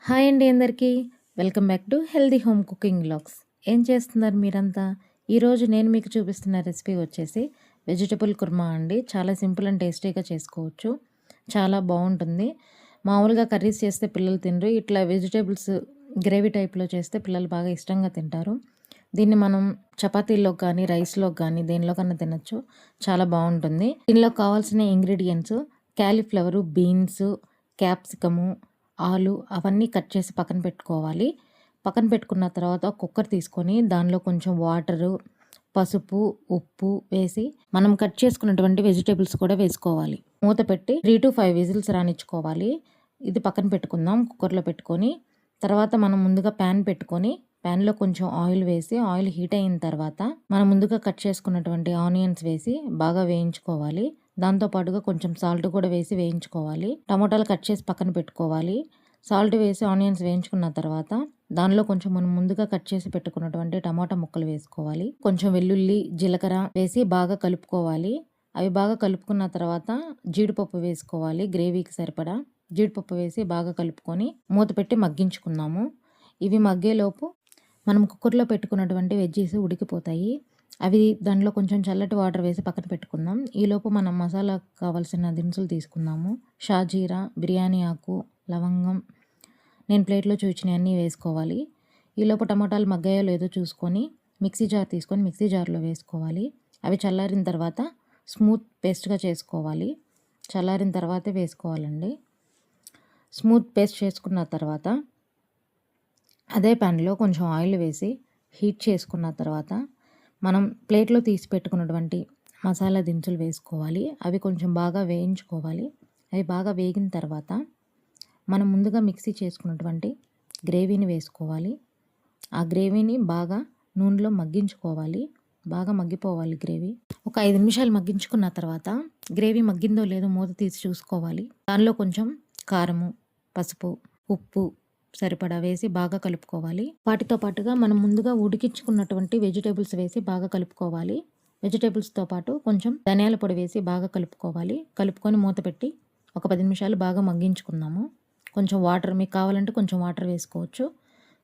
Hi అండి అందరికీ. Welcome back to healthy home cooking vlogs. ఏం చేస్తున్నారు మీరంతా? ఈరోజు నేను మీకు చూపిస్తున్న రెసిపీ వచ్చేసి వెజిటబుల్ కుర్మా అండి. చాలా సింపుల్ అండ్ టేస్టీగా చేసుకోవచ్చు. చాలా బాగుంటుంది. మామూలుగా కర్రీస్ చేస్తే పిల్లలు తినరు. ఇట్లా వెజిటేబుల్స్ గ్రేవీ టైప్లో చేస్తే పిల్లలు బాగా ఇష్టంగా తింటారు. దీన్ని మనం చపాతీల్లో కానీ రైస్లో కానీ దేనిలో కన్నా తినచ్చు. చాలా బాగుంటుంది. దీనిలో కావాల్సిన ఇంగ్రీడియంట్స్ క్యాలీఫ్లవరు, బీన్స్, క్యాప్సికము, ఆలు అవన్నీ కట్ చేసి పక్కన పెట్టుకోవాలి. పక్కన పెట్టుకున్న తర్వాత కుక్కర్ తీసుకొని దానిలో కొంచెం వాటరు, పసుపు, ఉప్పు వేసి మనం కట్ చేసుకున్నటువంటి వెజిటేబుల్స్ కూడా వేసుకోవాలి. మూత పెట్టి 3-5 విజిల్స్ రానిచ్చుకోవాలి. ఇది పక్కన పెట్టుకుందాం కుక్కర్లో పెట్టుకొని. తర్వాత మనం ముందుగా ప్యాన్ పెట్టుకొని ప్యాన్లో కొంచెం ఆయిల్ వేసి ఆయిల్ హీట్ అయిన తర్వాత మనం ముందుగా కట్ చేసుకున్నటువంటి ఆనియన్స్ వేసి బాగా వేయించుకోవాలి. దాంతోపాటుగా కొంచెం సాల్ట్ కూడా వేసి వేయించుకోవాలి. టమోటాలు కట్ చేసి పక్కన పెట్టుకోవాలి. సాల్ట్ వేసి ఆనియన్స్ వేయించుకున్న తర్వాత దానిలో కొంచెం మనం ముందుగా కట్ చేసి పెట్టుకున్నటువంటి టమాటా ముక్కలు వేసుకోవాలి. కొంచెం వెల్లుల్లి, జీలకర్ర వేసి బాగా కలుపుకోవాలి. అవి బాగా కలుపుకున్న తర్వాత జీడిపప్పు వేసుకోవాలి. గ్రేవీకి సరిపడా జీడిపప్పు వేసి బాగా కలుపుకొని మూత పెట్టి మగ్గించుకుందాము. ఇవి మగ్గేలోపు మనం కుక్కర్లో పెట్టుకున్నటువంటి వెజ్జీస్ ఉడికిపోతాయి. అవి దాంట్లో కొంచెం చల్లటి వాటర్ వేసి పక్కన పెట్టుకుందాం. ఈలోపు మనం మసాలా కావాల్సిన దినుసులు తీసుకుందాము. షాజీరా, బిర్యానీ ఆకు, లవంగం, నేను ప్లేట్లో చూపించినవన్నీ వేసుకోవాలి. ఈలోపు టమాటాలు మగ్గాయో లేదో చూసుకొని మిక్సీ జార్ తీసుకొని మిక్సీ జార్లో వేసుకోవాలి. అవి చల్లారిన తర్వాత స్మూత్ పేస్ట్గా చేసుకోవాలి. చల్లారిన తర్వాతే వేసుకోవాలండి. స్మూత్ పేస్ట్ చేసుకున్న తర్వాత అదే ప్యాన్లో కొంచెం ఆయిల్ వేసి హీట్ చేసుకున్న తర్వాత మనం ప్లేట్లో తీసి పెట్టుకున్నటువంటి మసాలా దినుసులు వేసుకోవాలి. అవి కొంచెం బాగా వేయించుకోవాలి. అవి బాగా వేగిన తర్వాత మనం ముందుగా మిక్సీ చేసుకున్నటువంటి గ్రేవీని వేసుకోవాలి. ఆ గ్రేవీని బాగా నూనెలో మగ్గించుకోవాలి. బాగా మగ్గిపోవాలి గ్రేవీ. ఒక 5 నిమిషాలు మగ్గించుకున్న తర్వాత గ్రేవీ మగ్గిందో లేదో మూత తీసి చూసుకోవాలి. దానిలో కొంచెం కారము, పసుపు, ఉప్పు సరిపడా వేసి బాగా కలుపుకోవాలి. వాటితో పాటుగా మనం ముందుగా ఉడికించుకున్నటువంటి వెజిటేబుల్స్ వేసి బాగా కలుపుకోవాలి. వెజిటేబుల్స్తో పాటు కొంచెం ధనియాల పొడి వేసి బాగా కలుపుకోవాలి. కలుపుకొని మూత పెట్టి ఒక 10 నిమిషాలు బాగా మగ్గించుకుందాము. కొంచెం వాటర్ మీకు కావాలంటే కొంచెం వాటర్ వేసుకోవచ్చు.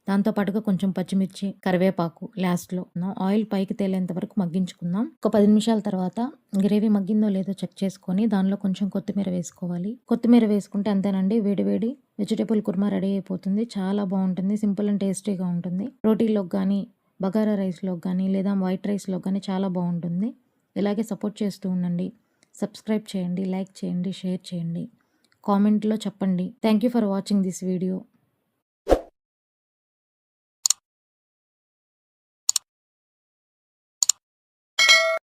దాంతోపాటుగా కొంచెం పచ్చిమిర్చి, కరివేపాకు లాస్ట్లో ఆయిల్ పైకి తేలేంత వరకు మగ్గించుకుందాం. ఒక 10 నిమిషాల తర్వాత గ్రేవీ మగ్గిందో లేదో చెక్ చేసుకొని దానిలో కొంచెం కొత్తిమీర వేసుకోవాలి. కొత్తిమీర వేసుకుంటే అంతేనండి, వేడి వెజిటేబుల్ కుర్మా రెడీ అయిపోతుంది. చాలా బాగుంటుంది. సింపుల్ అండ్ టేస్టీగా ఉంటుంది. రోటీలోకి కానీ, బగారా రైస్లోకి కానీ, లేదా వైట్ రైస్లోకి కానీ చాలా బాగుంటుంది. ఇలాగే సపోర్ట్ చేస్తూ ఉండండి. సబ్స్క్రైబ్ చేయండి, లైక్ చేయండి, షేర్ చేయండి, కామెంట్లో చెప్పండి. Thank you for watching this video.